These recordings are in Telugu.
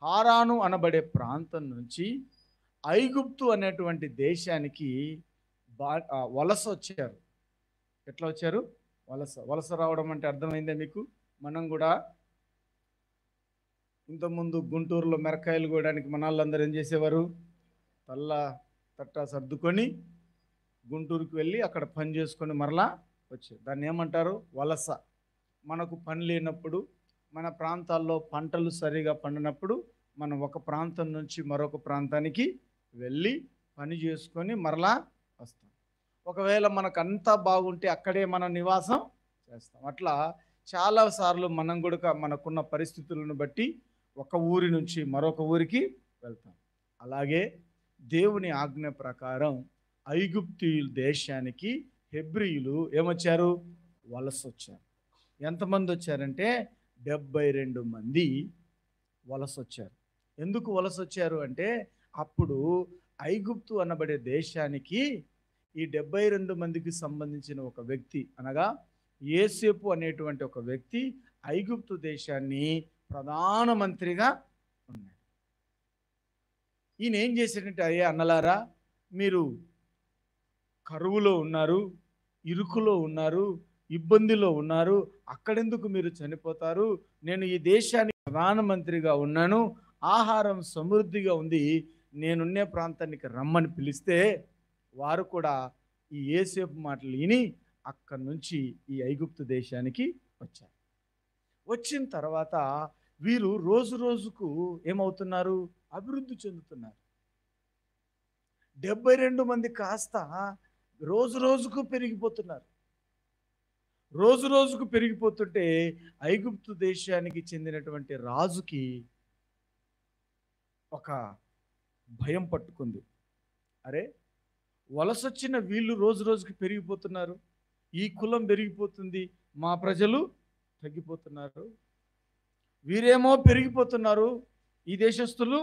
హారాను అనబడే ప్రాంతం నుంచి ఐగుప్తు అనేటువంటి దేశానికి వలస వచ్చారు. ఎట్లా వచ్చారు? వలస వలస రావడం అంటే అర్థమైందే మీకు? మనం కూడా ఇంతకుముందు గుంటూరులో మిరకాయలు కోయడానికి మన వాళ్ళందరూ ఏం చేసేవారు? తల్ల తట్ట సర్దుకొని గుంటూరుకు వెళ్ళి అక్కడ పని చేసుకొని మరలా వచ్చారు. దాన్ని ఏమంటారు? వలస. మనకు పని లేనప్పుడు, మన ప్రాంతాల్లో పంటలు సరిగా పండినప్పుడు మనం ఒక ప్రాంతం నుంచి మరొక ప్రాంతానికి వెళ్ళి పని చేసుకొని మరలా వస్తాం. ఒకవేళ మనకు అంతా బాగుంటే అక్కడే మనం నివాసం చేస్తాం. అట్లా చాలాసార్లు మనం కూడా మనకున్న పరిస్థితులను బట్టి ఒక ఊరి నుంచి మరొక ఊరికి వెళ్తాం. అలాగే దేవుని ఆజ్ఞ ప్రకారం ఐగుప్తు దేశానికి హెబ్రీయులు ఏమొచ్చారు? వలస వచ్చారు. ఎంతమంది వచ్చారంటే 72 మంది వలస వచ్చారు. ఎందుకు వలస వచ్చారు అంటే అప్పుడు ఐగుప్తు అనబడే దేశానికి ఈ 72 మందికి సంబంధించిన ఒక వ్యక్తి, అనగా యోసేపు అనేటువంటి ఒక వ్యక్తి ఐగుప్తు దేశాన్ని ప్రధానమంత్రిగా ఉన్నాడు. ఈయన ఏం చేశాడంటే, అయ్యా అన్నలారా, మీరు కరువులో ఉన్నారు, ఇరుకులో ఉన్నారు, ఇబ్బందిలో ఉన్నారు, అక్కడెందుకు మీరు చనిపోతారు? నేను ఈ దేశానికి ప్రధానమంత్రిగా ఉన్నాను, ఆహారం సమృద్ధిగా ఉంది, నేనున్నే ప్రాంతానికి రమ్మని పిలిస్తే వారు కూడా ఈ యోసేపు మాటలు విని అక్కడి నుంచి ఈ ఐగుప్తు దేశానికి వచ్చారు. వచ్చిన తర్వాత వీరు రోజు రోజుకు ఏమవుతున్నారు? అభివృద్ధి చెందుతున్నారు. 72 మంది కాస్త రోజు రోజుకు పెరిగిపోతున్నారు. రోజు రోజుకు పెరిగిపోతుంటే ఐగుప్తు దేశానికి చెందినటువంటి రాజుకి ఒక భయం పట్టుకుంది. అరే, వలసొచ్చిన వీళ్ళు రోజు రోజుకి పెరిగిపోతున్నారు, ఈ కులం పెరిగిపోతుంది, మా ప్రజలు తగ్గిపోతున్నారు, వీరేమో పెరిగిపోతున్నారు, ఈ దేశస్తులు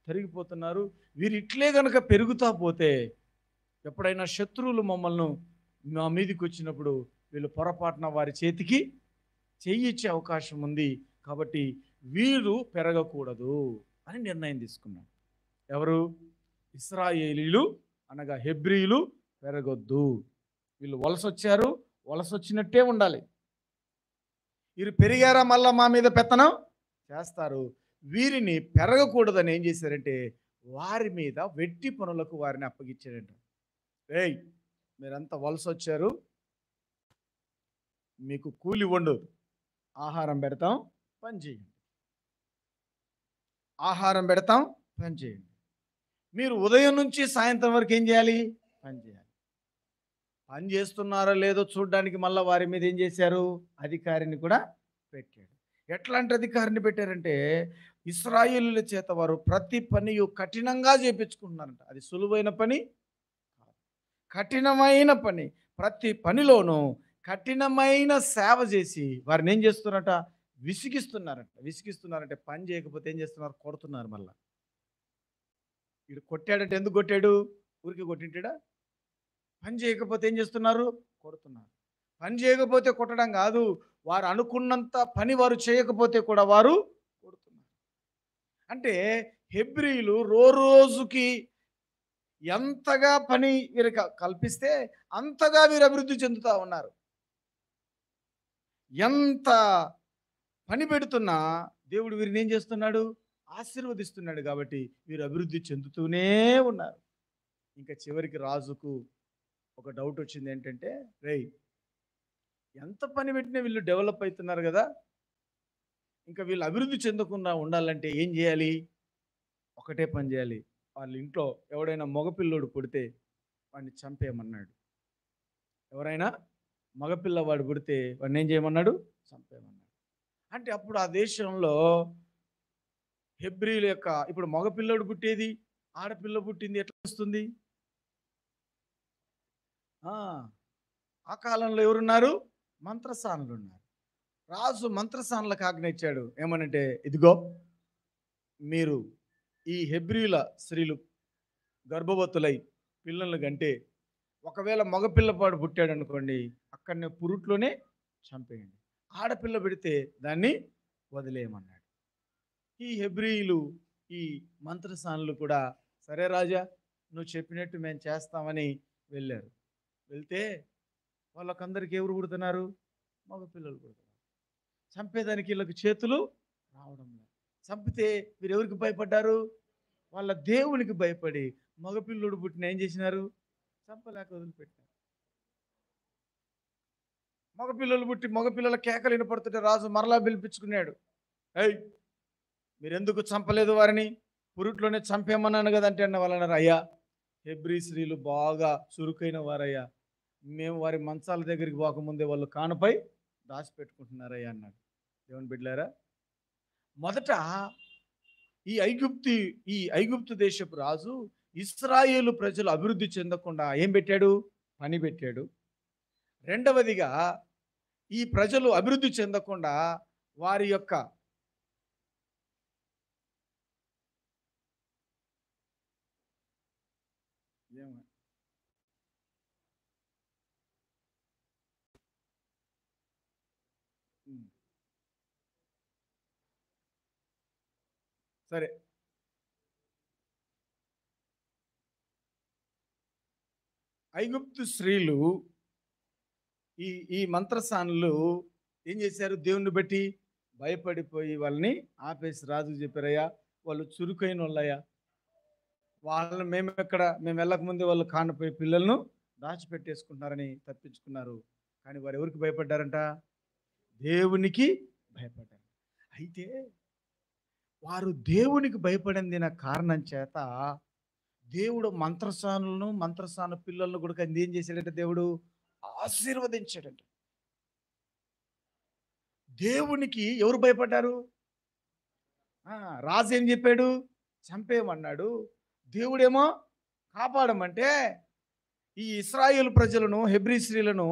పెరిగిపోతున్నారు, వీరు ఇట్లే గనక పెరుగుతా పోతే ఎప్పుడైనా శత్రువులు మమ్మల్ని మా మీదికి వచ్చినప్పుడు వీళ్ళు పొరపాటున వారి చేతికి చెయ్యి ఇచ్చే అవకాశం ఉంది, కాబట్టి వీరు పెరగకూడదు అని నిర్ణయం తీసుకున్నాడు. ఎవరు? ఇశ్రాయేలీయులు అనగా హెబ్రీయులు పెరగొద్దు. వీళ్ళు వలస వచ్చారు, వలస వచ్చినట్టే ఉండాలి. వీరు పెరిగారా మళ్ళా మా మీద పెత్తనం చేస్తారు, వీరిని పెరగకూడదని ఏం చేశారంటే వారి మీద వెట్టి పనులకు వారిని అప్పగించారంట. ఏయ్, మీరంతా వలస వచ్చారు, మీకు కూలి వండు, ఆహారం పెడతాం, పని చేయండి. ఆహారం పెడతాం, పని చేయండి. మీరు ఉదయం నుంచి సాయంత్రం వరకు ఏం చేయాలి? పని చేయాలి. పని చేస్తున్నారో లేదో చూడడానికి మళ్ళీ వారి మీద ఏం చేశారు? అధికారిని కూడా పెట్టాడు. ఎట్లాంటి అధికారిని పెట్టారంటే ఇశ్రాయేలుల చేత వారు ప్రతి పని కఠినంగా చేపించుకుంటున్నారంట. అది సులువైన పని, కఠినమైన పని. ప్రతి పనిలోనూ కఠినమైన సేవ చేసి వారిని ఏం చేస్తున్నారట? విసిగిస్తున్నారంట. విసిగిస్తున్నారంటే పని చేయకపోతే ఏం చేస్తున్నారు? కొడుతున్నారు. మళ్ళా వీడు కొట్టాడంటే ఎందుకు కొట్టాడు? ఊరికి కొట్టింటాడా? పని చేయకపోతే ఏం చేస్తున్నారు? కొడుతున్నారు. పని చేయకపోతే కొట్టడం కాదు, వారు అనుకున్నంత పని వారు చేయకపోతే కూడా వారు కొడుతున్నారు. అంటే హెబ్రీయులు రోజుకి ఎంతగా పని వీరు కల్పిస్తే అంతగా వీరు అభివృద్ధి చెందుతూ ఉన్నారు. ఎంత పని పెడుతున్నా దేవుడు వీరిని ఏం చేస్తున్నాడు? ఆశీర్వదిస్తున్నాడు. కాబట్టి వీరు అభివృద్ధి చెందుతూనే ఉన్నారు. ఇంకా చివరికి రాజుకు ఒక డౌట్ వచ్చింది. ఏంటంటే, రేయ్, ఎంత పని పెట్టినా వీళ్ళు డెవలప్ అవుతున్నారు కదా, ఇంకా వీళ్ళు అభివృద్ధి చెందకుండా ఉండాలంటే ఏం చేయాలి? ఒకటే పని చేయాలి. వాళ్ళ ఇంట్లో ఎవడైనా మగపిల్లోడు పుడితే వాడిని చంపేయమన్నాడు. ఎవరైనా మగపిల్లవాడు పుడితే వాడిని ఏం చేయమన్నాడు? చంపేయమన్నాడు. అంటే అప్పుడు ఆ దేశంలో హెబ్రీల యొక్క ఇప్పుడు మగపిల్లోడు పుట్టేది, ఆడపిల్ల పుట్టింది ఎట్లా వస్తుంది? ఆ కాలంలో ఎవరున్నారు? మంత్రసానులు ఉన్నారు. రాజు మంత్రసానులకు ఆజ్ఞ ఇచ్చాడు. ఏమనంటే, ఇదిగో మీరు ఈ హెబ్రీల స్త్రీలు గర్భవతులై పిల్లలు కంటే ఒకవేళ మగపిల్లపాడు పుట్టాడు అనుకోండి, అక్కడనే పురుట్లోనే చంపేయండి. ఆడపిల్ల పెడితే దాన్ని వదిలేయమన్నాడు. ఈ హెబ్రీయులు ఈ మంత్రసానులు కూడా సరే రాజా, నువ్వు చెప్పినట్టు మేము చేస్తామని వెళ్ళారు. వెళ్తే వాళ్ళకందరికీ ఎవరు పుడుతున్నారు? మగ పిల్లలు పుడుతున్నారు. చంపేదానికి వీళ్ళకి చేతులు రావడం లేదు. చంపితే మీరు ఎవరికి భయపడ్డారు? వాళ్ళ దేవునికి భయపడి మగపిల్లుడు పుట్టిన ఏం చేసినారు? చంపలేక వదిలిపెట్టారు. మగపిల్లలు పుట్టి మగపిల్లల కేకలు వినపడుతుంటే రాజు మరలా పిలిపించుకున్నాడు. ఏయ్, మీరెందుకు చంపలేదు వారిని? పురుట్లోనే చంపేమన్నాను కదంటే అన్న వాళ్ళు అన్నారు, అయ్యా హెబ్రీ స్త్రీలు బాగా చురుకైన వారయ్యా, మేము వారి మంచాల దగ్గరికి పోకముందే వాళ్ళు కానుపై దాచిపెట్టుకుంటున్నారయ్యా అన్నాడు. దేవుని బిడ్డలారా, మొదట ఈ ఐగుప్తు దేశపు రాజు ఇశ్రాయేలు ప్రజలు అభివృద్ధి చెందకుండా ఏం పెట్టాడు? పని పెట్టాడు. రెండవదిగా ఈ ప్రజలు అభివృద్ధి చెందకుండా వారి యొక్క సరే, ఐగుప్తు స్త్రీలు ఈ ఈ మంత్రసానులు ఏం చేశారు? దేవుణ్ణి బట్టి భయపడిపోయి వాళ్ళని ఆపేసి రాజుకు చెప్పారయ్యా, వాళ్ళు చురుకైన వాళ్ళయ్యా, వాళ్ళని మేము వెళ్ళకముందే వాళ్ళు కానిపోయి పిల్లలను దాచిపెట్టేసుకుంటున్నారని తప్పించుకున్నారు. కానీ వారు ఎవరికి భయపడ్డారంట? దేవునికి భయపడ్డారు. అయితే వారు దేవునికి భయపడింది నా కారణం చేత దేవుడు మంత్రసాన పిల్లలను కూడా ఏం చేశాడంటే దేవుడు ఆశీర్వదించాడంట. దేవునికి ఎవరు భయపడ్డారు? రాజు ఏం చెప్పాడు? చంపేయమన్నాడు. దేవుడేమో కాపాడమంటే ఈ ఇశ్రాయేలు ప్రజలను, హెబ్రీ స్త్రీలను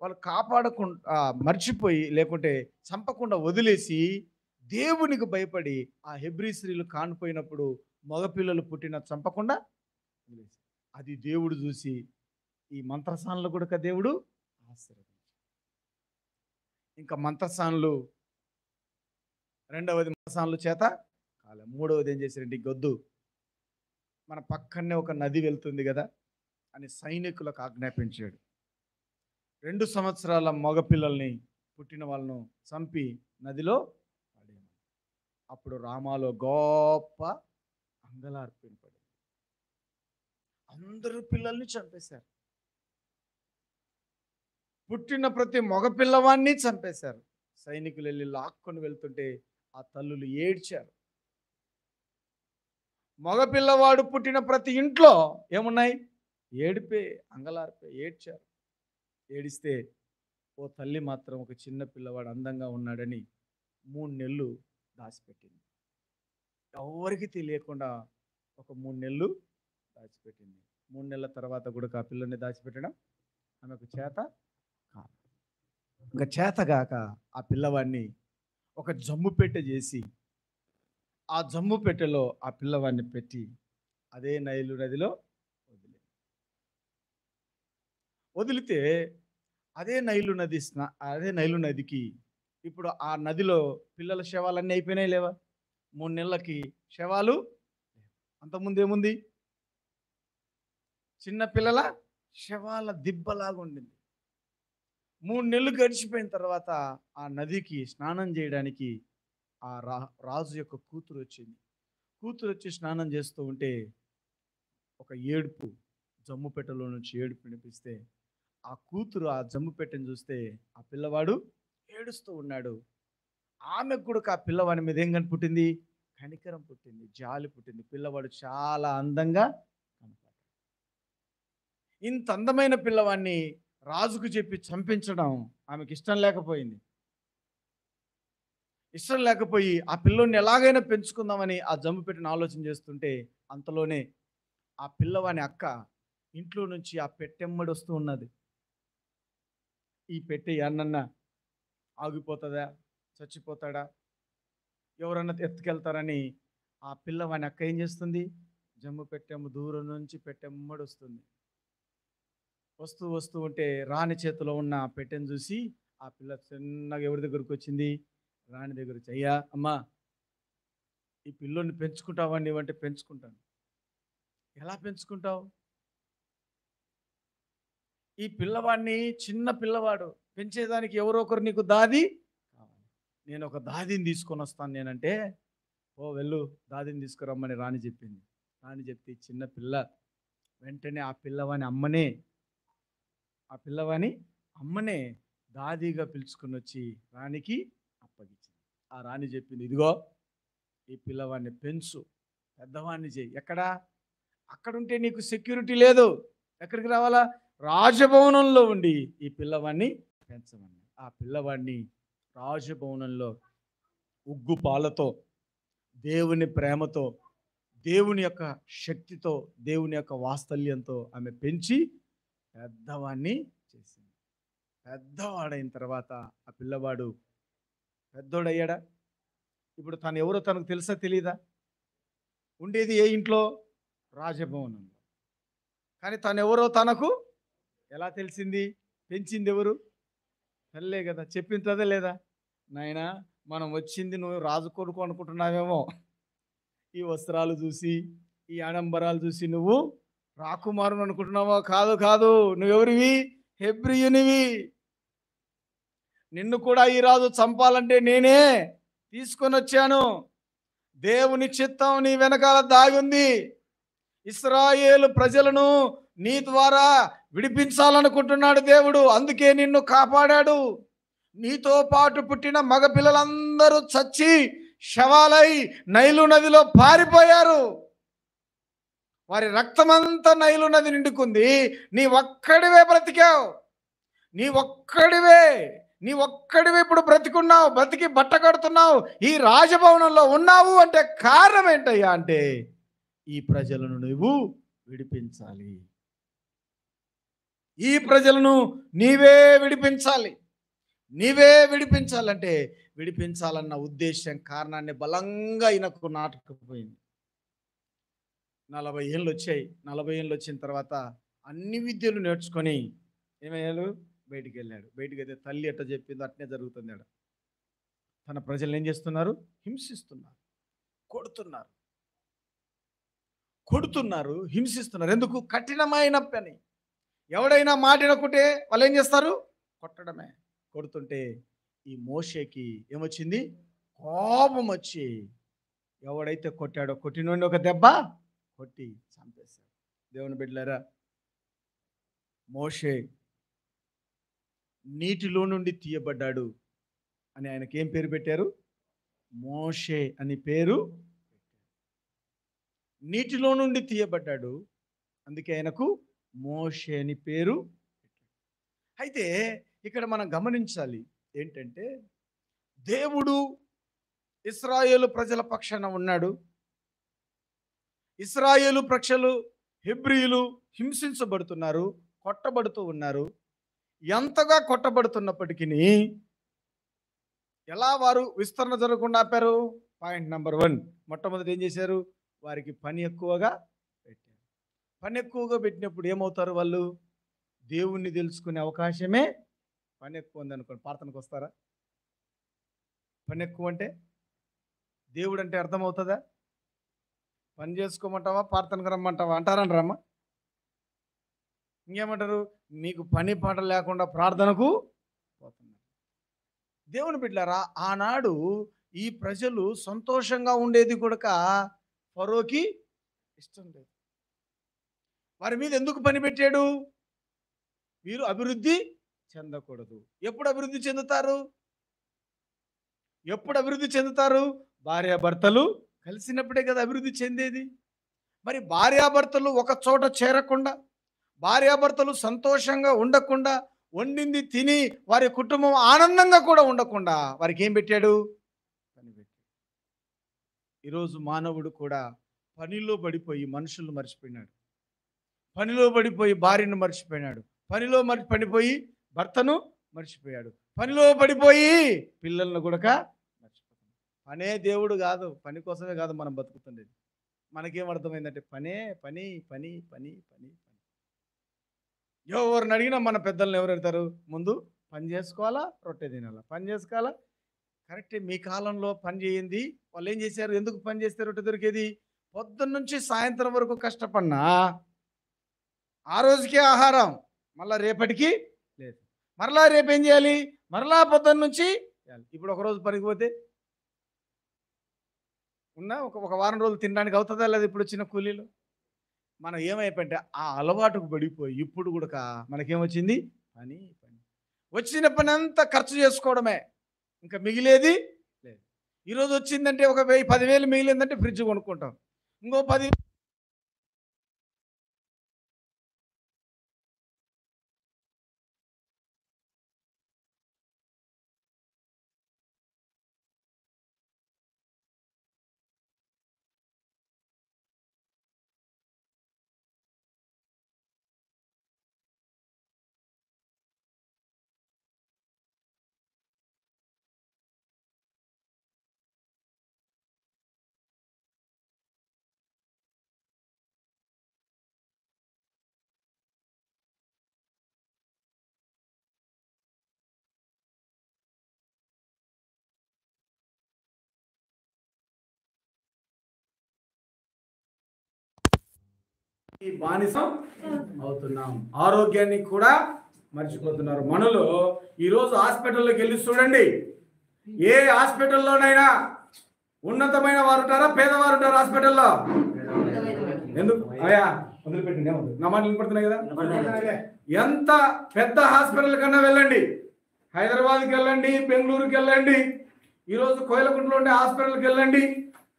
వాళ్ళు కాపాడకుండా మర్చిపోయి లేకుంటే చంపకుండా వదిలేసి దేవునికి భయపడి ఆ హెబ్రీ స్త్రీలు కానిపోయినప్పుడు మగపిల్లలు పుట్టిన చంపకుండా వదిలేసి, అది దేవుడు చూసి ఈ మంత్రసానులు కూడా దేవుడు ఆశీర్వదించాడు. ఇంకా మంత్రసానులు రెండవది మంత్రసానులు చేత కాలే. మూడవది ఏం చేశారంటే గొద్దు, మన పక్కనే ఒక నది వెళ్తుంది కదా అని సైనికులకు ఆజ్ఞాపించాడు. 2 సంవత్సరాల మగపిల్లల్ని పుట్టిన వాళ్ళను చంపి నదిలో పడేయమని. అప్పుడు రామాలో గొప్ప అంగలార్పు వినపడింది. అందరూ పిల్లల్ని చంపేశారు. పుట్టిన ప్రతి మగపిల్లవాడిని చంపేశారు. సైనికులు వెళ్ళి లాక్కొని వెళ్తుంటే ఆ తల్లులు ఏడ్చారు. మగపిల్లవాడు పుట్టిన ప్రతి ఇంట్లో ఏమున్నాయి? ఏడిపే, అంగలార్పే, ఏడ్చారు. ఏడిస్తే ఓ తల్లి మాత్రం ఒక చిన్న పిల్లవాడు అందంగా ఉన్నాడని 3 నెలలు దాచిపెట్టింది. ఎవరికి తెలియకుండా ఒక 3 నెలలు దాచిపెట్టింది. 3 నెలల తర్వాత కూడా ఆ పిల్లని దాచిపెట్టడం ఆమెకు చేత కాదు. ఇంకా చేతగాక ఆ పిల్లవాడిని ఒక జమ్ము పెట్టె చేసి ఆ జమ్ము పెట్టెలో ఆ పిల్లవాడిని పెట్టి అదే నైలు నదిలో వదిలితే అదే నైలు నదికి ఇప్పుడు ఆ నదిలో పిల్లల శవాలన్నీ అయిపోయినాయి లేవా? 3 నెలలకి శవాలు. అంతకుముందు ఏముంది? చిన్న పిల్లల శవాల దిబ్బలాగా ఉండింది. 3 నెలలు గడిచిపోయిన తర్వాత ఆ నదికి స్నానం చేయడానికి ఆ రాజు యొక్క కూతురు వచ్చింది. కూతురు వచ్చి స్నానం చేస్తూ ఉంటే ఒక ఏడుపు జమ్ముపెట్టెలో నుంచి ఏడుపు వినిపిస్తే ఆ కూతురు ఆ జమ్ముపెట్టెను చూస్తే ఆ పిల్లవాడు ఏడుస్తూ ఉన్నాడు. ఆమెకు కూడా ఆ పిల్లవాడి మీద ఏం పుట్టింది? కనికరం పుట్టింది, జాలి పుట్టింది. పిల్లవాడు చాలా అందంగా కనపడ్డాడు. ఇంత అందమైన పిల్లవాడిని రాజుకు చెప్పి చంపించడం ఆమెకి ఇష్టం లేకపోయింది. ఇష్టం లేకపోయి ఆ పిల్లోని ఎలాగైనా పెంచుకుందామని ఆ జమ్ము పెట్టిన ఆలోచన చేస్తుంటే అంతలోనే ఆ పిల్లవాని అక్క ఇంట్లో నుంచి ఆ పెట్టెమ్మడి వస్తూ ఉన్నది. ఈ పెట్టె ఎన్నన్నా ఆగిపోతుందా, చచ్చిపోతాడా, ఎవరన్నా ఎత్తుకెళ్తారని ఆ పిల్లవాని అక్క ఏం చేస్తుంది? జమ్ము పెట్టెమ్మ దూరం నుంచి పెట్టెమ్మడి వస్తుంది. వస్తూ వస్తూ ఉంటే రాణి చేతిలో ఉన్న పెట్టెను చూసి ఆ పిల్ల చిన్నగా ఎవరి దగ్గరకు వచ్చింది? రాణి దగ్గర వచ్చి, అయ్యా అమ్మా ఈ పిల్లోని పెంచుకుంటావా నీవంటే పెంచుకుంటాను. ఎలా పెంచుకుంటావు? ఈ పిల్లవాడిని, చిన్న పిల్లవాడు, పెంచేదానికి ఎవరో ఒకరు నీకు దాది కావాలి. నేను ఒక దాదిని తీసుకొని వస్తాను నేనంటే, ఓ వెళ్ళు దాదిని తీసుకురమ్మని రాణి చెప్పింది. రాణి చెప్తే ఈ చిన్న పిల్ల వెంటనే ఆ పిల్లవాని అమ్మనే దాదిగా పిలుచుకుని వచ్చి రాణికి అప్పగించింది. ఆ రాణి చెప్పింది, ఇదిగో ఈ పిల్లవాడిని పెంచు, పెద్దవాడిని చేయి. ఎక్కడా? అక్కడుంటే నీకు సెక్యూరిటీ లేదు. ఎక్కడికి రావాలా? రాజభవనంలో ఉండి ఈ పిల్లవాడిని పెంచమని. ఆ పిల్లవాడిని రాజభవనంలో ఉగ్గు పాలతో, దేవుని ప్రేమతో, దేవుని యొక్క శక్తితో, దేవుని యొక్క వాత్సల్యంతో ఆమె పెంచి పెద్దవాడిని చేసింది. పెద్దవాడైన తర్వాత ఆ పిల్లవాడు పెద్దోడయ్యాడా? ఇప్పుడు తను ఎవరో తనకు తెలుసా తెలీదా? ఉండేది ఏ ఇంట్లో? రాజభవనంలో. కానీ తను ఎవరో తనకు ఎలా తెలిసింది? పెంచింది ఎవరు? తల్లే కదా. చెప్పిందా లేదా? నాయనా, మనం వచ్చింది నువ్వు రాజు కొడుకు అనుకుంటున్నావేమో. ఈ వస్త్రాలు చూసి, ఈ ఆడంబరాలు చూసి నువ్వు రాకుమారుని అనుకుంటున్నావో? కాదు కాదు. నువ్వెవరివి? హెబ్రీయునివి. నిన్ను కూడా ఈ రాజు చంపాలంటే నేనే తీసుకొని వచ్చాను. దేవుని చిత్తం నీ వెనకాల దాగుంది. ఇశ్రాయేలు ప్రజలను నీ ద్వారా విడిపించాలనుకుంటున్నాడు దేవుడు. అందుకే నిన్ను కాపాడాడు. నీతో పాటు పుట్టిన మగపిల్లలందరూ చచ్చి శవాలై నైలు నదిలో పారిపోయారు. వారి రక్తమంతా నైలు నది నిండుకుంది. నీ ఒక్కడివే బ్రతికావు. నీ ఒక్కడివే ఇప్పుడు బ్రతికున్నావు. బ్రతికి బట్ట కడుతున్నావు. ఈ రాజభవనంలో ఉన్నావు అంటే కారణం ఏంటయ్యా అంటే, ఈ ప్రజలను నువ్వు విడిపించాలి. ఈ ప్రజలను నీవే విడిపించాలి. నీవే విడిపించాలంటే, విడిపించాలన్న ఉద్దేశం, కారణాన్ని బలంగా ఈయనకు నాటుకుపోయింది. 40 ఏళ్ళు వచ్చాయి. 40 ఏళ్ళు వచ్చిన తర్వాత అన్ని విద్యలు నేర్చుకొని ఏమయ్యాడు? బయటికి వెళ్ళాడు. బయటికి అయితే తల్లి ఎట్ట చెప్పిందో అట్నే జరుగుతుంది. తన ప్రజలు ఏం చేస్తున్నారు? హింసిస్తున్నారు, కొడుతున్నారు, హింసిస్తున్నారు. ఎందుకు? కఠినమైన పని. ఎవడైనా మాట వినకుంటే వాళ్ళు ఏం చేస్తారు? కొట్టడమే. కొడుతుంటే ఈ మోషేకి ఏమొచ్చింది? కోపం వచ్చి ఎవడైతే కొట్టాడో కొట్టినోడిని ఒక దెబ్బ కొట్టి చంపేశాడు. దేవుని బిడ్డలారా, మోషే నీటిలో నుండి తీయబడ్డాడు అని ఆయనకి ఏం పేరు పెట్టారు? మోషే అని పేరు. నీటిలో నుండి తీయబడ్డాడు, అందుకే ఆయనకు మోషే అని పేరు. అయితే ఇక్కడ మనం గమనించాలి ఏంటంటే, దేవుడు ఇశ్రాయేలు ప్రజల పక్షాన ఉన్నాడు. ఇశ్రాయేలు ప్రజలు, హెబ్రీయులు హింసించబడుతున్నారు, కొట్టబడుతూ ఉన్నారు. ఎంతగా కొట్టబడుతున్నప్పటికీ ఎలా వారు విస్తరణ జరగకుండా ఆపారు? పాయింట్ నెంబర్ 1, మొట్టమొదటి ఏం చేశారు? వారికి పని ఎక్కువగా పెట్టారు. పని ఎక్కువగా పెట్టినప్పుడు ఏమవుతారు వాళ్ళు? దేవుణ్ణి తెలుసుకునే అవకాశమే. పని ఎక్కువ ఉందనుకోండి, ప్రార్థనకు వస్తారా? పని ఎక్కువ అంటే దేవుడు అంటే అర్థమవుతుందా? పని చేసుకోమంటావా, ప్రార్థనకు రమ్మంటావా అంటారనరమ్మా? ఇంకేమంటారు? మీకు పని పాట లేకుండా ప్రార్థనకు పోతున్నారు. దేవుని బిడ్డలారా, ఆనాడు ఈ ప్రజలు సంతోషంగా ఉండేది కూడా ఫరోకి ఇష్టం లేదు. వారి మీద ఎందుకు పని పెట్టాడు? వీరు అభివృద్ధి చెందకూడదు. ఎప్పుడు అభివృద్ధి చెందుతారు? భార్యాభర్తలు కలిసినప్పుడే కదా అభివృద్ధి చెందేది. మరి భార్యాభర్తలు ఒక చోట చేరకుండా, భార్యాభర్తలు సంతోషంగా ఉండకుండా, వండింది తిని వారి కుటుంబం ఆనందంగా కూడా ఉండకుండా వారికి ఏం పెట్టాడు? పని పెట్టాడు. ఈరోజు మానవుడు కూడా పనిలో పడిపోయి మనుషులను మర్చిపోయినాడు. పనిలో పడిపోయి భార్యను మర్చిపోయినాడు. పనిలో పడిపోయి భర్తను మర్చిపోయాడు. పనిలో పడిపోయి పిల్లలను కూడా మర్చిపోయాడు. పనే దేవుడు కాదు, పని కోసమే కాదు మనం బతుకుతుండేది. మనకేం అర్థమైందంటే పనే పని పని పని పని పని. ఎవరిని అడిగినా మన పెద్దలను ఎవరు అడుగుతారు? ముందు పని చేసుకోవాలా, రొట్టె తినాలా, పని చేసుకోవాలా. కరెక్టే. మీ కాలంలో పని చేయింది వాళ్ళు ఏం చేశారు? ఎందుకు పని చేస్తే రొట్టె దొరికేది? పొద్దున్న నుంచి సాయంత్రం వరకు కష్టపడినా ఆ రోజుకే ఆహారం, మళ్ళా రేపటికి లేదు. మరలా రేపు ఏం చేయాలి? మరలా పొద్దున్న నుంచి చేయాలి. ఇప్పుడు ఒకరోజు పనికి పోతే ఒక వారం రోజులు తినడానికి అవుతుందా లేదా? ఇప్పుడు వచ్చిన కూలీలు మనం ఏమైపోయింటే ఆ అలవాటుకు పడిపోయి ఇప్పుడు కూడా మనకేమొచ్చింది? పని పని వచ్చిన పని అంతా ఖర్చు చేసుకోవడమే, ఇంకా మిగిలేది లేదు. ఈరోజు వచ్చిందంటే ఒక 10,000 మిగిలిందంటే ఫ్రిడ్జ్ కొనుక్కుంటాం, ఇంకో 10. ఈ బానిసం అవుతున్నాం, ఆరోగ్యాన్ని కూడా మర్చిపోతున్నారు. మనలో ఈరోజు హాస్పిటల్లోకి వెళ్ళి చూడండి, ఏ హాస్పిటల్లోనైనా ఉన్నతమైన వారు ఉంటారా, పేదవారు ఉంటారా హాస్పిటల్లో? ఎందుకు అయ్యా వదిలిపెట్టింది, నా మాటలు వినపడుతున్నాయి కదా? ఎంత పెద్ద హాస్పిటల్ కన్నా వెళ్ళండి, హైదరాబాద్కి వెళ్ళండి, బెంగళూరుకి వెళ్ళండి, ఈరోజు కోయలకుంటలో ఉండే హాస్పిటల్కి వెళ్ళండి,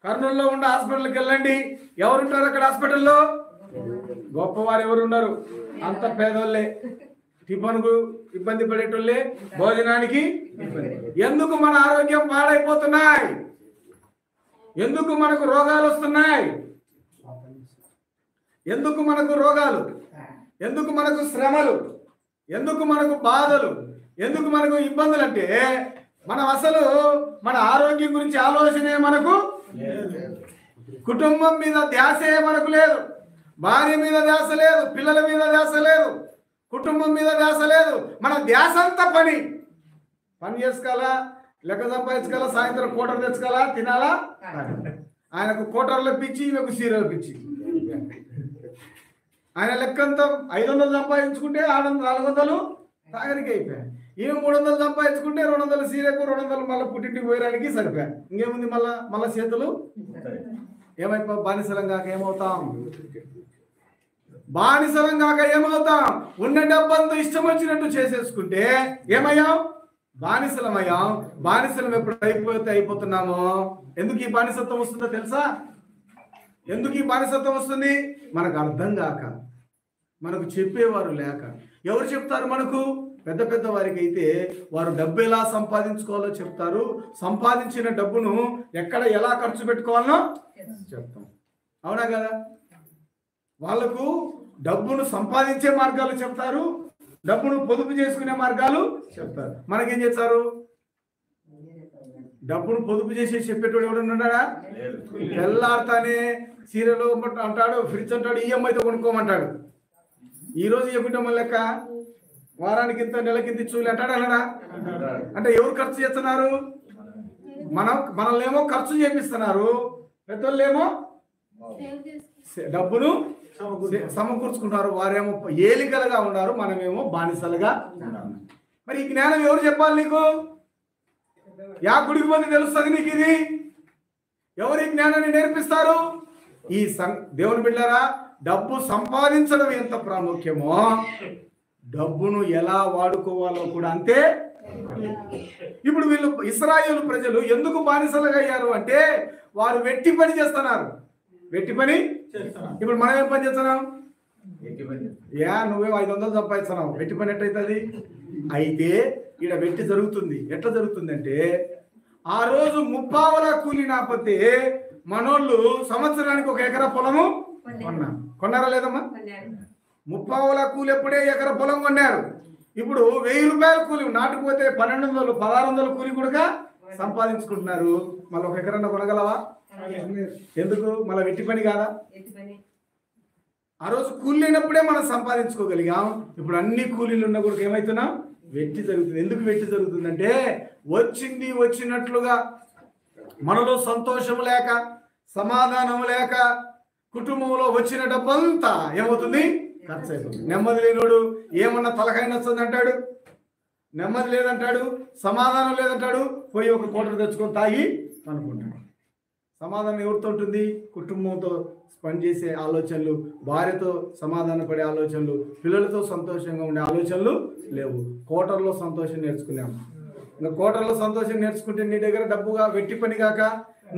కర్నూలులో ఉండే హాస్పిటల్కి వెళ్ళండి, ఎవరుంటారు అక్కడ హాస్పిటల్లో? గొప్పవారు ఎవరు ఉన్నారు? అంత పేదోళ్ళే, టిఫన్కు ఇబ్బంది పడేటోళ్ళే, భోజనానికి ఇబ్బంది. ఎందుకు మన ఆరోగ్యం పాడైపోతున్నాయి? ఎందుకు మనకు రోగాలు వస్తున్నాయి? ఎందుకు మనకు రోగాలు? ఎందుకు మనకు శ్రమలు? ఎందుకు మనకు బాధలు? ఎందుకు మనకు ఇబ్బందులు? అంటే మనం అసలు మన ఆరోగ్యం గురించి ఆలోచనే మనకు లేదు, కుటుంబం మీద ధ్యాసే మనకు లేదు, భార్య మీద ధ్యాస లేదు, పిల్లల మీద ధ్యాస లేదు, కుటుంబం మీద ధ్యాస లేదు. మన ధ్యాస అంతా పని చేసుకోవాలా, లెక్క సంపాదించుకోవాలా, సాయంత్రం కోటర్ తెచ్చుకోవాలా, తినాలా. ఆయనకు కోటర్లో పిచ్చి, ఈమెకు సీరియల్ పిచ్చి. ఆయన లెక్కంతా 500 సంపాదించుకుంటే 400 తాగరికి అయిపోయాయి. ఈమె 300 సంపాదించుకుంటే 200 సీరకు, 200 మళ్ళీ పుట్టింటికి పోయడానికి సరిపోయాయి. ఇంకేముంది? మళ్ళా చేతులు ఏమైపో బానిసలం కాక ఏమవుతాం? బానిసలం కాక ఏమవుతాం? ఉన్న డబ్బంతా ఇష్టం వచ్చినట్టు చేసేసుకుంటే ఏమయ్యాం? బానిసలమయ్యాం. బానిసలం ఎప్పుడు అయిపోతున్నామో. ఎందుకు ఈ బానిసత్వం వస్తుందో తెలుసా? ఎందుకు ఈ బానిసత్వం వస్తుంది? మనకు అర్థం కాక, మనకు చెప్పేవారు లేక. ఎవరు చెప్తారు మనకు? పెద్ద పెద్ద వారికి అయితే వారు డబ్బు ఎలా సంపాదించుకోవాలో చెప్తారు, సంపాదించిన డబ్బును ఎక్కడ ఎలా ఖర్చు పెట్టుకోవాలో చెప్తాం. అవునా కదా? వాళ్ళకు డబ్బును సంపాదించే మార్గాలు చెప్తారు, డబ్బును పొదుపు చేసుకునే మార్గాలు చెప్తారు. మనకేం చేస్తారు? డబ్బును పొదుపు చేసి చెప్పేటోడు ఎవడున్నాడా? తెల్లాడుతానే సీరియల్ అంటాడు, ఫ్రిడ్జ్ అంటాడు, ఈఎంఐతో కొనుక్కోమంటాడు. ఈరోజు చెప్పటం లెక్క వారానికి ఇంత, నెలకింత చూలి అంటాడు, అనడా? అంటే ఎవరు ఖర్చు చేస్తున్నారు? మనల్నేమో ఖర్చు చేపిస్తున్నారు, పెద్దోళ్ళేమో డబ్బును సమకూర్చుకుంటారు. వారేమో ఏలికలుగా ఉన్నారు, మనమేమో బానిసలుగా ఉన్నాము. మరి ఈ జ్ఞానం ఎవరు చెప్పాలి నీకు? యా గుడికి పోతే తెలుస్తుంది నీకు ఇది? ఎవరు ఈ జ్ఞానాన్ని నేర్పిస్తారు? ఈ దేవుని బిడ్డలారా, డబ్బు సంపాదించడం ఎంత ప్రాముఖ్యమో డబ్బును ఎలా వాడుకోవాలో కూడా అంతే. ఇప్పుడు వీళ్ళు ఇశ్రాయేలు ప్రజలు ఎందుకు బానిసలుగా అయ్యారు అంటే వారు వెట్టి పని చేస్తున్నారు. వెట్టి పని. ఇప్పుడు మనం ఏం పని చేస్తున్నాం? నువ్వే 500 సంపాదిస్తున్నావు, వెట్టి పని ఎట్టయితుంది? అయితే ఈడ వెట్టి జరుగుతుంది. ఎట్లా జరుగుతుంది అంటే, ఆ రోజు 30 కూలి నాపతే మనోళ్ళు సంవత్సరానికి 1 ఎకరా పొలము కొన్నారా లేదమ్మా? 30 కూలి ఎప్పుడే ఎకరా పొలం కొన్నారు. ఇప్పుడు 1000 రూపాయల కూలి నాటుకుపోతే 1200, 1600 కూలి కూడా సంపాదించుకుంటున్నారు. మళ్ళీ 1 ఎకరన్నా కొనగలవా? ఎందుకు? మళ్ళీ వెట్టి పని కాదా? ఆ రోజు కూలి లేనప్పుడే మనం సంపాదించుకోగలిగాం. ఇప్పుడు అన్ని కూలీలు ఉన్న కూడా ఏమవుతున్నాం? వెట్టి జరుగుతుంది. ఎందుకు వెట్టి జరుగుతుందంటే వచ్చింది వచ్చినట్లుగా మనలో సంతోషం లేక, సమాధానం లేక, కుటుంబంలో వచ్చిన డబ్బంతా ఏమవుతుంది? ఖర్చు అయిపోతుంది. నెమ్మది లేనోడు ఏమన్నా తలకాయ నచ్చదు అంటాడు, నెమ్మది లేదంటాడు, సమాధానం లేదంటాడు, పోయి ఒక కోటర్ తెచ్చుకొని తాగి అనుకుంటాడు. సమాధానం ఎవరితో ఉంటుంది? కుటుంబంతో పనిచేసే ఆలోచనలు, భార్యతో సమాధాన పడే ఆలోచనలు, పిల్లలతో సంతోషంగా ఉండే ఆలోచనలు లేవు. కోటర్లో సంతోషం నేర్చుకున్నాము. ఇంకా కోటర్లో సంతోషం నేర్చుకుంటే నీ దగ్గర డబ్బుగా వెట్టి పని కాక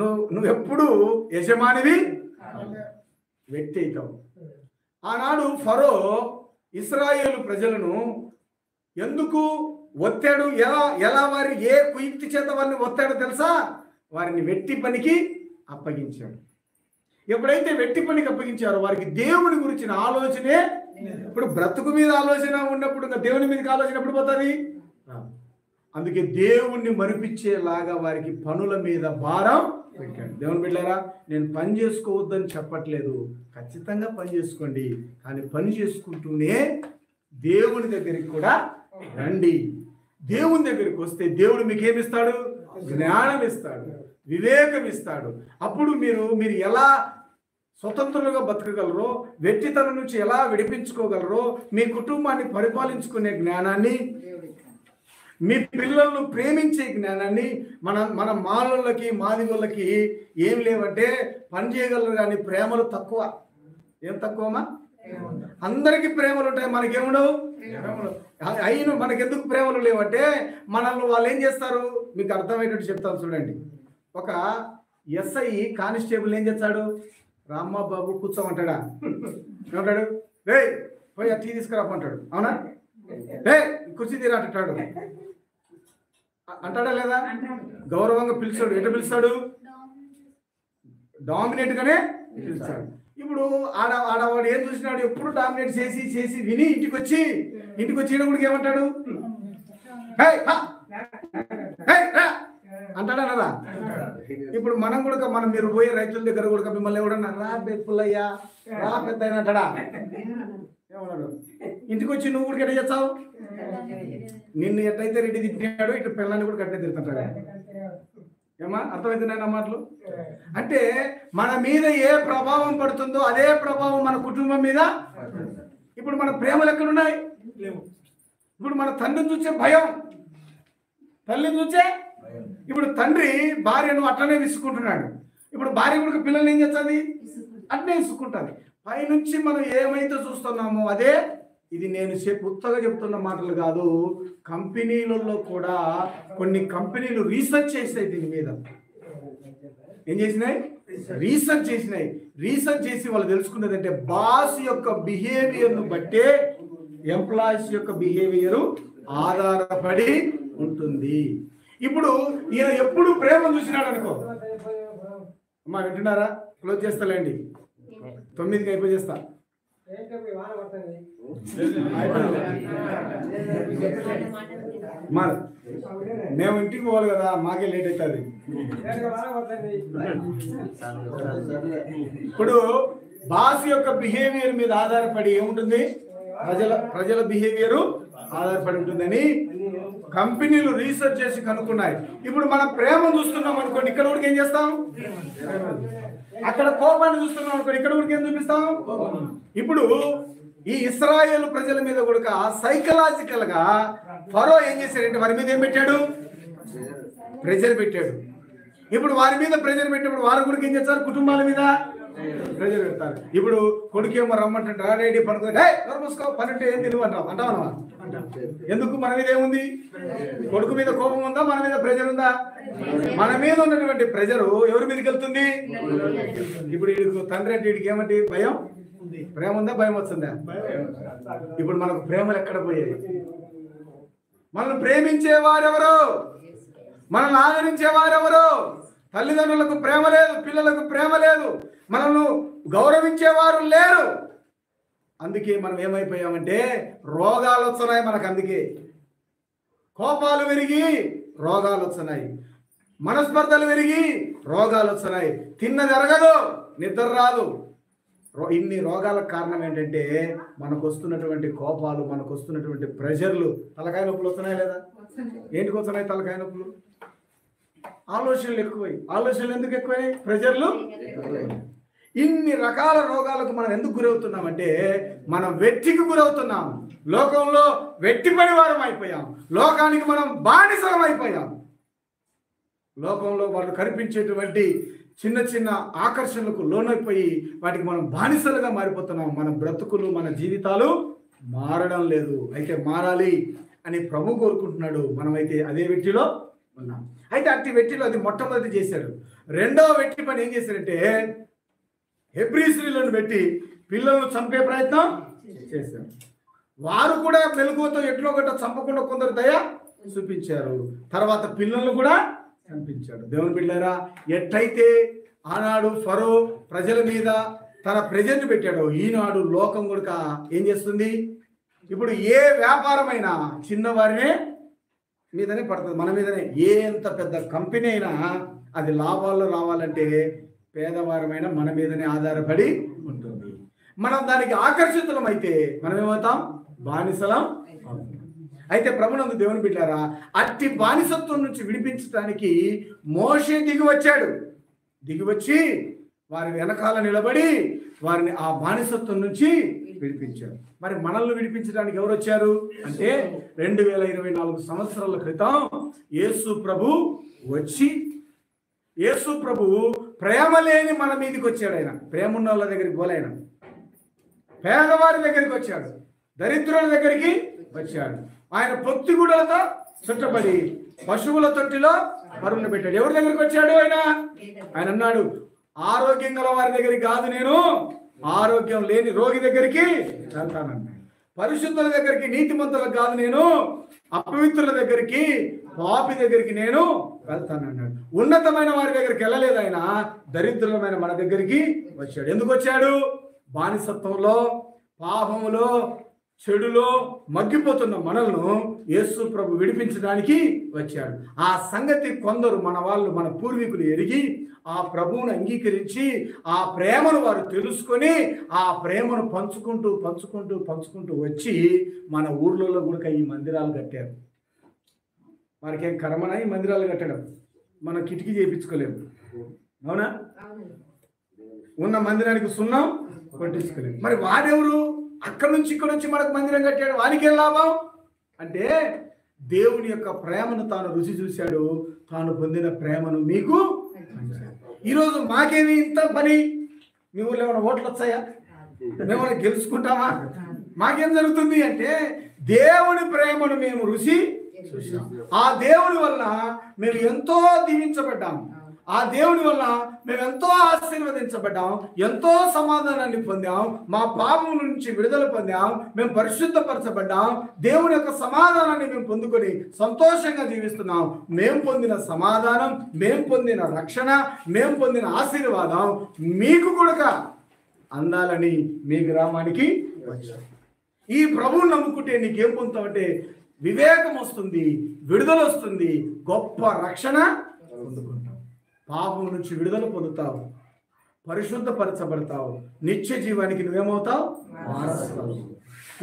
నువ్వెప్పుడు యజమానివి వెట్టి అవుతావు. ఆనాడు ఫరో ఇశ్రాయేలు ప్రజలను ఎందుకు ఒత్తాడు? ఎలా వారి ఏ కుయుక్తి చేత వారిని ఒత్తాడో తెలుసా? వారిని వెట్టి పనికి అప్పగించాడు. ఎప్పుడైతే వెట్టి పనికి అప్పగించారో వారికి దేవుని గురించిన ఆలోచనే, ఇప్పుడు బ్రతుకు మీద ఆలోచన ఉన్నప్పుడు ఇంకా దేవుని మీదకి ఆలోచన ఎప్పుడు పోతుంది? అందుకే దేవుణ్ణి మరిపించేలాగా వారికి పనుల మీద భారం పెట్టాడు. దేవుని బిడ్డలారా, నేను పని చేసుకోవద్దని చెప్పట్లేదు, ఖచ్చితంగా పని చేసుకోండి. కానీ పని చేసుకుంటూనే దేవుని దగ్గరికి కూడా రండి. దేవుని దగ్గరికి వస్తే దేవుడు మీకు ఏమిస్తాడు? జ్ఞానం ఇస్తాడు, వివేకం ఇస్తాడు. అప్పుడు మీరు ఎలా స్వతంత్రులుగా బతకగలరో, వెట్టితనం నుంచి ఎలా విడిపించుకోగలరో, మీ కుటుంబాన్ని పరిపాలించుకునే జ్ఞానాన్ని, మీ పిల్లలను ప్రేమించే జ్ఞానాన్ని, మన మాలోళ్ళకి మాదిగోళ్ళకి ఏం లేవంటే పని చేయగలరు కానీ ప్రేమలు తక్కువ. ఏం తక్కువమా? అందరికీ ప్రేమలు ఉంటాయి, మనకేముండవు. అయిన మనకెందుకు ప్రేమలు లేవంటే మనల్ని వాళ్ళు ఏం చేస్తారు? మీకు అర్థమయ్యేటట్టు చెప్తాను చూడండి. ఒక ఎస్ఐ కానిస్టేబుల్ ఏం చేస్తాడు? రామ్మబాబు కూర్చోమంటాడా? ఏమంటాడు? రే పోయి టీ తీసుకురామంటాడు. అవునా? రే కుర్చీ తీరా అంటాడు. అంటాడా లేదా? గౌరవంగా పిలుస్తాడు. ఎట్లా పిలుస్తాడు? డామినేట్ గానే పిలుస్తాడు. ఇప్పుడు ఆడవాడు ఏం చూసినాడు? ఎప్పుడు డామినేట్ చేసి విని ఇంటికి వచ్చి కూడా ఏమంటాడు? అంటాడా కదా? ఇప్పుడు మనం కూడా మీరు పోయే రైతుల దగ్గర కూడా మిమ్మల్ని ఎవడన్నా రా పుల్లయ్యా, రా పెద్ద అంటాడా? ఏమన్నాడు? ఇంటికి వచ్చి నువ్వు కూడా ఎట్లా చేస్తావు? నిన్ను ఎట్లయితే రెడ్డి తిట్టినాడు, ఇటు పిల్లల్ని కూడా కట్టే తిరుగుతుంటాడు. ఏమా అర్థమైంది నా మాటలు? అంటే మన మీద ఏ ప్రభావం పడుతుందో అదే ప్రభావం మన కుటుంబం మీద. ఇప్పుడు మన ప్రేమలు ఎక్కడున్నాయి? లేవు. ఇప్పుడు మన తండ్రిని చూసే భయం, తల్లిని చూసే. ఇప్పుడు తండ్రి భార్యను అట్లనే విసుకుంటున్నాడు. ఇప్పుడు భార్య కూడా పిల్లల్ని ఏం చేస్తుంది? అట్లనే విసుకుంటుంది. పైనుంచి మనం ఏమైతే చూస్తున్నామో అదే. ఇది నేను ఉత్తగా చెప్తున్న మాటలు కాదు. కంపెనీలలో కూడా కొన్ని కంపెనీలు రీసెర్చ్ చేసాయి దీని మీద. ఏం చేసినాయి? రీసెర్చ్ చేసి వాళ్ళు తెలుసుకున్నది అంటే బాస్ యొక్క బిహేవియర్ను బట్టే ఎంప్లాయీస్ యొక్క బిహేవియర్ ఆధారపడి ఉంటుంది. ఇప్పుడు ఈయన ఎప్పుడు ప్రేమ చూసినాడు అనుకో. అమ్మా వింటున్నారా? క్లోజ్ చేస్తాలేండి, 9కి అయిపోయి చేస్తా. మేము ఇంటికి పోవాలి కదా, మాకే లేట్ అవుతుంది. ఇప్పుడు బాస్ యొక్క బిహేవియర్ మీద ఆధారపడి ఏముంటుంది? ప్రజల బిహేవియర్ ఆధారపడి ఉంటుందని కంపెనీలు రీసెర్చ్ చేసి కనుక్కున్నాయి. ఇప్పుడు మనం ప్రేమను చూస్తున్నాం అనుకోండి, ఇక్కడ కూడా ఏం చేస్తాం? అక్కడ కోపాన్ని చూస్తున్నాం అనుకోండి, ఇక్కడ కూడా ఏం చూపిస్తాం? ఇప్పుడు ఈ ఇశ్రాయేలు ప్రజల మీద కూడా సైకలాజికల్ గా ఫరో ఏం చేశాడంటే వారి మీద ఏం పెట్టాడు? ప్రెజర్ పెట్టాడు. ఇప్పుడు వారి మీద ప్రెజర్ పెట్టినప్పుడు వారు కూడా ఏం చేస్తారు? కుటుంబాల మీద ప్రెజర్ పెడతారు. ఇప్పుడు కొడుకేమో రమ్మంటే రెడీ పనుకో మూసుకో, పని ఏం తెలివి అంటావా? ఎందుకు? మన మీద ఏముంది? కొడుకు మీద కోపం ఉందా? మన మీద ప్రెజర్ ఉందా? మన మీద ఉన్నటువంటి ప్రెజరు ఎవరి మీదకి వెళ్తుంది? ఇప్పుడు వీడికి తండ్రి అంటే వీడికి ఏమంటే భయం, ప్రేమ ఉందా? భయం వస్తుందా? ఇప్పుడు మనకు ప్రేమలు ఎక్కడ పోయాయి? మనల్ని ప్రేమించేవారెవరు? మనల్ని ఆదరించేవారెవరు? తల్లిదండ్రులకు ప్రేమ లేదు, పిల్లలకు ప్రేమ లేదు, మనల్ని గౌరవించేవారు లేరు. అందుకే మనం ఏమైపోయామంటే రోగాలు వస్తున్నాయి మనకు. అందుకే కోపాలు పెరిగి రోగాలు వస్తున్నాయి, మనస్పర్ధలు పెరిగి రోగాలు వస్తున్నాయి. తిన్నది అరగదు, నిద్ర రాదు, ఇన్ని రోగాలకు కారణం ఏంటంటే మనకు వస్తున్నటువంటి కోపాలు, మనకు వస్తున్నటువంటి ప్రెషర్లు. తలకాయ నొప్పులు వస్తున్నాయి లేదా? ఏంటికి వస్తున్నాయి తలకాయ నొప్పులు? ఆలోచనలు ఎక్కువై. ఆలోచనలు ఎందుకు ఎక్కువై? ప్రెషర్లు. ఇన్ని రకాల రోగాలకు మనం ఎందుకు గురవుతున్నామంటే మనం వెట్టికి గురవుతున్నాం. లోకంలో వెట్టి పనివారం అయిపోయాం. లోకానికి మనం బానిసలం అయిపోయాం. లోకంలో వాళ్ళు కనిపించేటువంటి చిన్న చిన్న ఆకర్షణలకు లోనైపోయి వాటికి మనం బానిసలుగా మారిపోతున్నాం. మన బ్రతుకులు, మన జీవితాలు మారడం లేదు. అయితే మారాలి అని ప్రభు కోరుకుంటున్నాడు. మనమైతే అదే వెట్టిలో ఉన్నాం. అయితే అట్టి వెట్టిలో అది మొట్టమొదటి చేశాడు. రెండవ వెట్టి పని ఏం చేశాడంటే హెబ్రీ స్త్రీలను పెట్టి పిల్లలను చంపే ప్రయత్నం చేశారు. వారు కూడా మెలకువతో ఎట్లో గట్ట చంపకుండా కొందరు దయ చూపించారు. తర్వాత పిల్లలను కూడా చంపించాడు. దేవుని బిడ్డలారా, ఎట్లయితే ఆనాడు ఫరో ప్రజల మీద తన ప్రజెంట్ పెట్టాడో ఈనాడు లోకం కూడా ఏం చేస్తుంది? ఇప్పుడు ఏ వ్యాపారమైనా చిన్నవారినే మీదనే పడుతుంది, మన మీదనే. ఏ ఎంత పెద్ద కంపెనీ అయినా అది లాభాల్లో రావాలంటే పేదవారమైన మన మీదనే ఆధారపడి ఉంటుంది. మనం దానికి ఆకర్షితులం అయితే మనం ఏమవుతాం? బానిసలం. అయితే ప్రభునందు దేవుని బిడ్డారా, అట్టి బానిసత్వం నుంచి విడిపించడానికి మోషే దిగివచ్చి వారి వెనకాల నిలబడి వారిని ఆ బానిసత్వం నుంచి విడిపించారు. మరి మనల్ని విడిపించడానికి ఎవరు వచ్చారు అంటే 2024 సంవత్సరాల క్రితం యేసు ప్రభు వచ్చి, యేసు ప్రభు ప్రేమ లేని మన మీదకి వచ్చాడు. ఆయన ప్రేమ ఉన్న వాళ్ళ దగ్గరికి పోలేఆయన, పేదవారి దగ్గరికి వచ్చాడు, దరిద్రుల దగ్గరికి వచ్చాడు. ఆయన పొత్తిగుడలతో చుట్టబడి పశువుల తొట్టిలో పరువును పెట్టాడు. ఎవరి దగ్గరికి వచ్చాడు? ఆయన అన్నాడు, ఆరోగ్యం గల వారి దగ్గరికి కాదు, నేను ఆరోగ్యం లేని రోగి దగ్గరికి వెళ్తానన్నాడు. పరిశుద్ధుల దగ్గరికి, నీతిమంతులకు కాదు, నేను అపవిత్రుల దగ్గరికి, పాపి దగ్గరికి నేను వెళ్తానన్నాడు. ఉన్నతమైన వారి దగ్గరికి వెళ్ళలేదు ఆయన, దరిద్రులమైన మన దగ్గరికి వచ్చాడు. ఎందుకు వచ్చాడు? బానిసత్వంలో, పాపములో, చెడులో మగ్గిపోతున్న మనల్ని యేసు ప్రభు విడిపించడానికి వచ్చాడు. ఆ సంగతి కొందరు మన వాళ్ళు, మన పూర్వీకులు ఎరిగి ఆ ప్రభువును అంగీకరించి ఆ ప్రేమను వారు తెలుసుకొని ఆ ప్రేమను పంచుకుంటూ వచ్చి మన ఊర్లలో కూడా ఈ మందిరాలు కట్టారు. వారికేం కర్మనా ఈ మందిరాలు కట్టడం? మనం కిటికీ చేయించుకోలేము, అవునా? ఉన్న మందిరానికి సున్నం కొట్టించుకోలేము. మరి వాడెవరు? అక్కడి నుంచి ఇక్కడ నుంచి మనకు మందిరం కట్టాడు, వానికేం లాభం అంటే దేవుని యొక్క ప్రేమను తాను రుచి చూశాడు, తాను పొందిన ప్రేమను మీకు. ఈరోజు మాకేమి ఇంత పని? మీ ఊళ్ళో ఏమైనా ఓట్లు వచ్చాయా? మేమైనా గెలుచుకుంటామా? మాకేం జరుగుతుంది అంటే దేవుని ప్రేమను మేము రుచి చూసాం. ఆ దేవుని వల్ల మేము ఎంతో దీవించబడ్డాము. ఆ దేవుని వల్ల మేము ఎంతో ఆశీర్వదించబడ్డాం, ఎంతో సమాధానాన్ని పొందాం, మా పాపం నుంచి విడుదల పొందాం, మేము పరిశుద్ధపరచబడ్డాం, దేవుని యొక్క సమాధానాన్ని మేము పొందుకొని సంతోషంగా జీవిస్తున్నాం. మేము పొందిన సమాధానం, మేము పొందిన రక్షణ, మేము పొందిన ఆశీర్వాదం మీకు కూడా అందాలని మీ గ్రామానికి వచ్చాం. ఈ ప్రభువుని నమ్ముకుంటే నీకేం పొందుతావంటే వివేకం వస్తుంది, విడుదల వస్తుంది, గొప్ప రక్షణ పొందుకుంటాం. పాపం నుంచి విడుదల పొందుతావు, పరిశుద్ధపరచబడతావు, నిత్య జీవానికి నువ్వేమవుతావు? వారసుడు.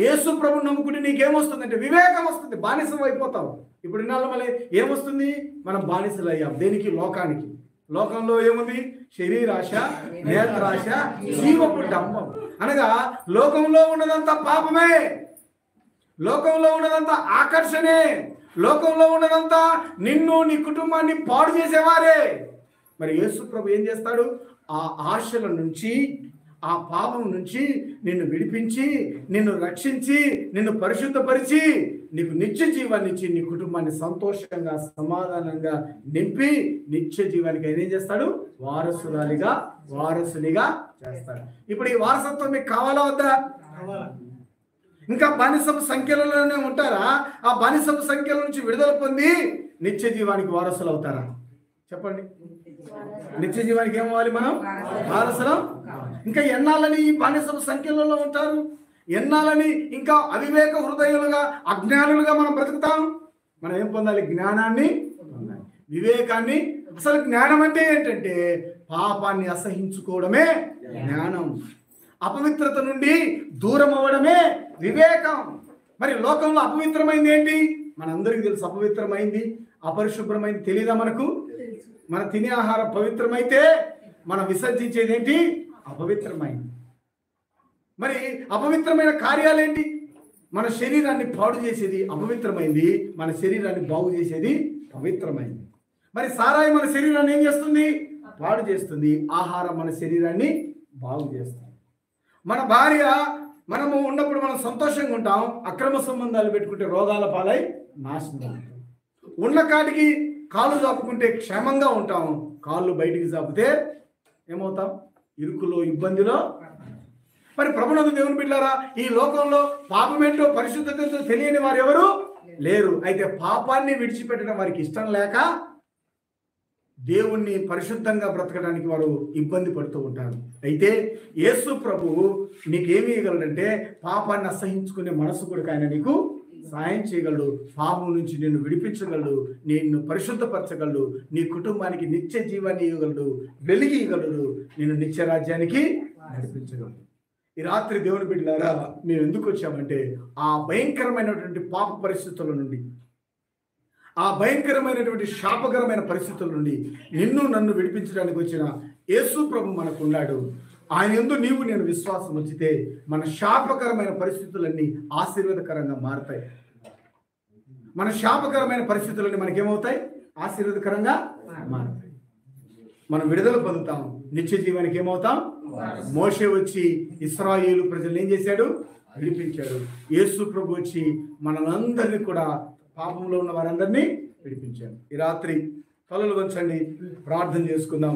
యేసు ప్రభువుని నమ్ముకుంటే నీకేమొస్తుందంటే వివేకం వస్తుంది, బానిసం అయిపోతావు. ఇప్పుడు ఇన్నాళ్ళు మళ్ళీ ఏమొస్తుంది? మనం బానిసలు అయ్యాం. దేనికి? లోకానికి. లోకంలో ఏముంది? శరీరాశ, నేత్రాశ, జీవపు డంబం. అనగా లోకంలో ఉన్నదంతా పాపమే, లోకంలో ఉన్నదంతా ఆకర్షణే, లోకంలో ఉన్నదంతా నిన్ను, నీ కుటుంబాన్ని పాడు చేసేవారే. మరి యేసు ప్రభు ఏం చేస్తాడు? ఆ ఆశల నుంచి, ఆ పాపం నుంచి నిన్ను విడిపించి, నిన్ను రక్షించి, నిన్ను పరిశుద్ధపరిచి, నీకు నిత్య జీవాన్ని ఇచ్చి, నీ కుటుంబాన్ని సంతోషంగా, సమాధానంగా నింపి నిత్య జీవానికి ఆయన ఏం చేస్తాడు? వారసురాలిగా, వారసునిగా చేస్తాడు. ఇప్పుడు ఈ వారసత్వం మీకు కావాలా వద్దా? ఇంకా బానిసపు సంఖ్యలలోనే ఉంటారా? ఆ బానిసపు సంఖ్యల నుంచి విడుదల పొంది నిత్య జీవానికి వారసులు అవుతారా? చెప్పండి. నిత్య జీవానికి ఏమవ్వాలి? మనం వారసులం. ఇంకా ఎన్నాళ్ళని ఈ బానిసపు సంఖ్యలలో ఉంటారు? ఎన్నాళ్ళని ఇంకా అవివేక హృదయులుగా, అజ్ఞానులుగా మనం బ్రతుకుతాం? మనం ఏం పొందాలి? జ్ఞానాన్ని పొందాలి, వివేకాన్ని. అసలు జ్ఞానం అంటే ఏంటంటే పాపాన్ని అసహించుకోవడమే జ్ఞానం. అపవిత్రత నుండి దూరం అవ్వడమే వివేకం. మరి లోకంలో అపవిత్రమైంది ఏంటి? మనందరికీ తెలుసు. అపవిత్రమైంది, అపరిశుభ్రమైంది తెలియదా మనకు? మన తినే ఆహారం పవిత్రమైతే మనం విసర్జించేది ఏంటి? అపవిత్రమైంది. మరి అపవిత్రమైన కార్యాలేంటి? మన శరీరాన్ని పాడు చేసేది అపవిత్రమైంది, మన శరీరాన్ని బాగు చేసేది పవిత్రమైంది. మరి సారాయి మన శరీరాన్ని ఏం చేస్తుంది? పాడు చేస్తుంది. ఆహారం మన శరీరాన్ని బాగు చేస్తుంది. మన భార్య మనము ఉన్నప్పుడు మనం సంతోషంగా ఉంటాం, అక్రమ సంబంధాలు పెట్టుకుంటే రోగాల పాలై నాశనం ఉంటాం. ఉన్న కాటికి కాళ్ళు చాపుకుంటే క్షేమంగా ఉంటాం, కాళ్ళు బయటికి చాపితే ఏమవుతాం? ఇరుకులో, ఇబ్బందిలో. మరి ప్రభునందు దేవుని బిడ్డలారా, ఈ లోకంలో పాపమేంటో పరిశుద్ధతతో తెలియని వారు ఎవరు లేరు. అయితే పాపాన్ని విడిచిపెట్టడం వారికి ఇష్టం లేక దేవుణ్ణి పరిశుద్ధంగా బ్రతకడానికి వారు ఇబ్బంది పడుతూ ఉంటారు. అయితే యేసు ప్రభువు నీకేమి ఇవ్వగలడంటే పాపాన్ని అసహించుకునే మనసు కూడా ఆయన నీకు సాయం చేయగలడు. పాపం నుంచి నిన్ను విడిపించగలడు, నిన్ను పరిశుద్ధపరచగలడు, నీ కుటుంబానికి నిత్య జీవాన్ని ఇవ్వగలడు, వెలిగి ఇవ్వగలడు, నిన్ను నిత్య రాజ్యానికి నడిపించగలడు. ఈ రాత్రి దేవుని బిడ్డలారా, మేము ఎందుకు వచ్చామంటే ఆ భయంకరమైనటువంటి పాప పరిస్థితుల నుండి, ఆ భయంకరమైనటువంటి శాపకరమైన పరిస్థితుల నుండి నిన్ను నన్ను విడిపించడానికి వచ్చిన యేసు ప్రభు మనకు ఉన్నాడు. ఆయన యందు నీవు నేను విశ్వాసం ఉంచితే మన శాపకరమైన పరిస్థితులన్నీ ఆశీర్వాదకరంగా మారుతాయి. మన శాపకరమైన పరిస్థితులన్నీ మనకేమవుతాయి? ఆశీర్వాదకరంగా మారుతాయి. మనం విడుదల పొందుతాం, నిత్య జీవానికి ఏమవుతాం? మోషే వచ్చి ఇశ్రాయేలు ప్రజలను ఏం చేశాడు? విడిపించాడు. యేసు ప్రభు వచ్చి మనలందరినీ కూడా, పాపంలో ఉన్న వారందరినీ విడిపించాడు. ఈ రాత్రి తలలు వంచండి, ప్రార్థన చేసుకుందాం.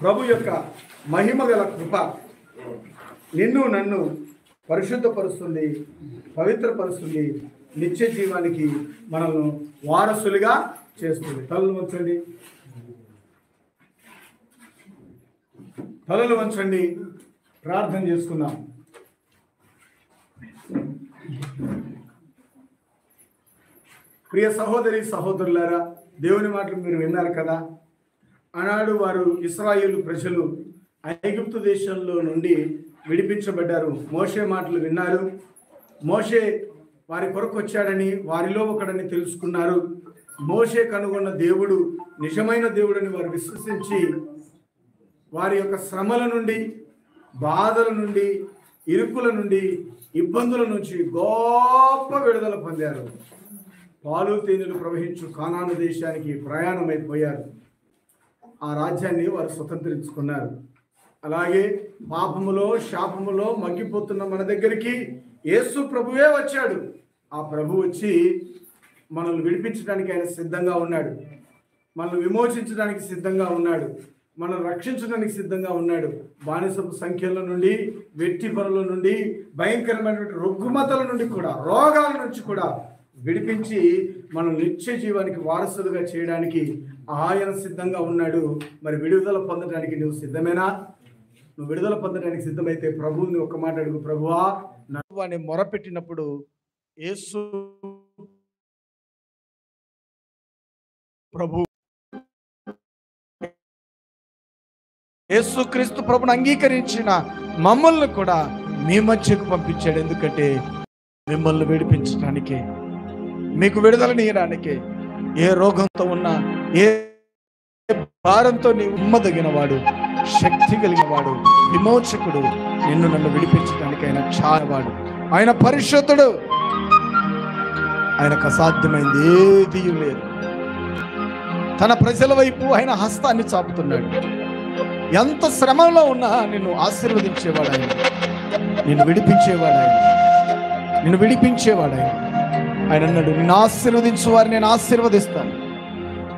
ప్రభు యొక్క మహిమ గల కృప నిన్ను నన్ను పరిశుద్ధపరుస్తుంది, పవిత్రపరుస్తుంది, నిత్య జీవానికి మనల్ని వారసులుగా చేస్తుంది. తలలు వంచండి, తలలు వంచండి, ప్రార్థన చేసుకుందాం. ప్రియ సహోదరి సహోదరులారా, దేవుని మాటలు మీరు విన్నారు కదా. ఆనాడు వారు ఇశ్రాయేలు ప్రజలు ఐగుప్తు దేశంలో నుండి విడిపించబడ్డారు. మోషే మాటలు విన్నారు. మోషే వారి కొరకు వచ్చాడని, వారిలో ఒకడని తెలుసుకున్నారు. మోషే కనుగొన్న దేవుడు నిజమైన దేవుడని వారు విశ్వసించి వారి యొక్క శ్రమల నుండి, బాధల నుండి, ఇరుకుల నుండి, ఇబ్బందుల నుంచి గొప్ప విడుదల పొందారు. పాలు తేనెలు ప్రవహించు కానాను దేశానికి ప్రయాణమైపోయారు. ఆ రాజ్యాన్ని వారు స్వతంత్రించుకున్నారు. అలాగే పాపములో, శాపములో మగ్గిపోతున్న మన దగ్గరికి యేసు ప్రభువే వచ్చాడు. ఆ ప్రభు వచ్చి మనల్ని విడిపించడానికి ఆయన సిద్ధంగా ఉన్నాడు, మనల్ని విమోచించడానికి సిద్ధంగా ఉన్నాడు, మనం రక్షించడానికి సిద్ధంగా ఉన్నాడు. బానిసపు సంఖ్యల నుండి, వెట్టి పనుల నుండి, భయంకరమైనటువంటి రుగ్మతల నుండి కూడా, రోగాల నుంచి కూడా విడిపించి మనం నిత్య జీవానికి వారసులుగా చేయడానికి ఆయన సిద్ధంగా ఉన్నాడు. మరి విడుదల పొందడానికి నువ్వు సిద్ధమేనా? నువ్వు విడుదల పొందడానికి సిద్ధమైతే ప్రభువుని ఒక మాట అడుగు, ప్రభువా అని మొరపెట్టినప్పుడు యేసు ప్రభు, యేసుక్రీస్తు ప్రభుని అంగీకరించిన మమ్మల్ని కూడా మీ మధ్యకు పంపించాడు. ఎందుకంటే మిమ్మల్ని విడిపించడానికే, మీకు విడుదలనీయడానికే. ఏ రోగంతో ఉన్నా, ఏ భారంతో నీ ఉమ్మదగిన వాడు, శక్తి కలిగిన వాడు, విమోచకుడు, నిన్ను నన్ను విడిపించడానికి ఆయన చాలవాడు. ఆయన పరిశుద్ధుడు, ఆయనకు అసాధ్యమైంది ఏదీ లేదు. తన ప్రజల వైపు ఆయన హస్తాన్ని చాపుతున్నాడు. ఎంత శ్రమలో ఉన్నా నిన్ను ఆశీర్వదించేవాడు ఆయన, నిన్ను విడిపించేవాడు ఆయన, నిన్ను విడిపించేవాడు ఆయన. ఆయన అన్నాడు, నిన్ను ఆశీర్వదించే వారిని నేను ఆశీర్వదిస్తాను,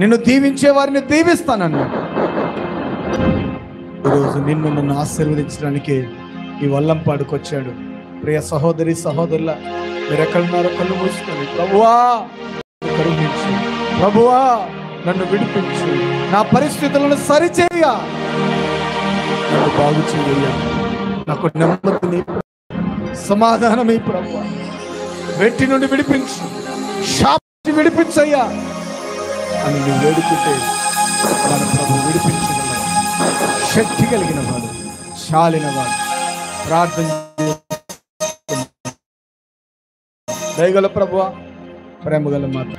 నిన్ను దీవించే వారిని దీవిస్తాను అన్నాడు. ఈరోజు నిన్ను నన్ను ఆశీర్వదించడానికి ఈ వల్లంపాడుకు వచ్చాడు. ప్రియ సహోదరి సహోదరుల, మీరు ఎక్కడున్నారో కళ్ళు మూసుకొని, ప్రభువా కరుణించు, ప్రభువా నన్ను విడిపించు, నా పరిస్థితులను సరిచేయ, నన్ను బాగు చేయ, నాకు నెమ్మదిని సమాధానమే ప్రభువా, వెట్టి నుండి విడిపించు, శాపి విడిపించయ్యా అని నువ్వు వేడుకుంటే మన ప్రభు విడిపించగలడు. శక్తి కలిగిన వాడు, చాలిన వాడు. ప్రార్థన దయగల ప్రభువా, ప్రేమగల మాత,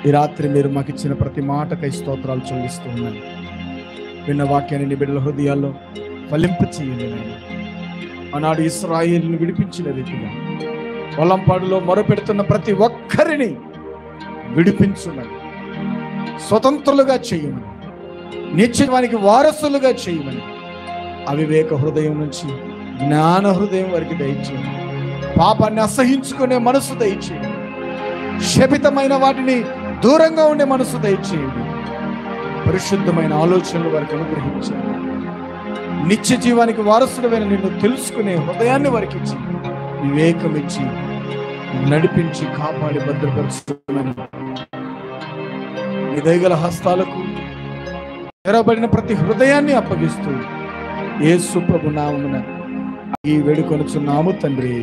ఈ రాత్రి మీరు మాకు ఇచ్చిన ప్రతి మాటకై స్తోత్రాలు చెల్లిస్తూ ఉన్నాను. విన్న వాక్యాన్ని నీ బిడ్డల హృదయాల్లో ఫలింప చేయండి నాయన. ఆనాడు ఇశ్రాయేలును విడిపించిన రీతిగా పొలంపాడులో మొరపెడుతున్న ప్రతి ఒక్కరిని విడిపించుమని, స్వతంత్రులుగా చేయమని, నిత్యవానికి వారసులుగా చేయమని, అవివేక హృదయం నుంచి జ్ఞాన హృదయం వరకు దయచేయండి. పాపాన్ని అసహించుకునే మనసు దయచేయండి. శపితమైన వాటిని దూరంగా ఉండే మనసు దయచేయండి. పరిశుద్ధమైన ఆలోచనల వరకు అనుగ్రహించండి. నిత్య జీవానికి వారసుడమైన నిన్ను తెలుసుకునే హృదయాన్ని వరకు ఇచ్చి, వివేకం ఇచ్చి, నడిపించి, కాపాడి భద్రపరుచుమని నీ దయగల హస్తాలకు తెరబడిన ప్రతి హృదయాన్ని అప్పగిస్తూ యేసు ప్రభు నామమున ఈ వేడుకొనుచున్నాము తండ్రి.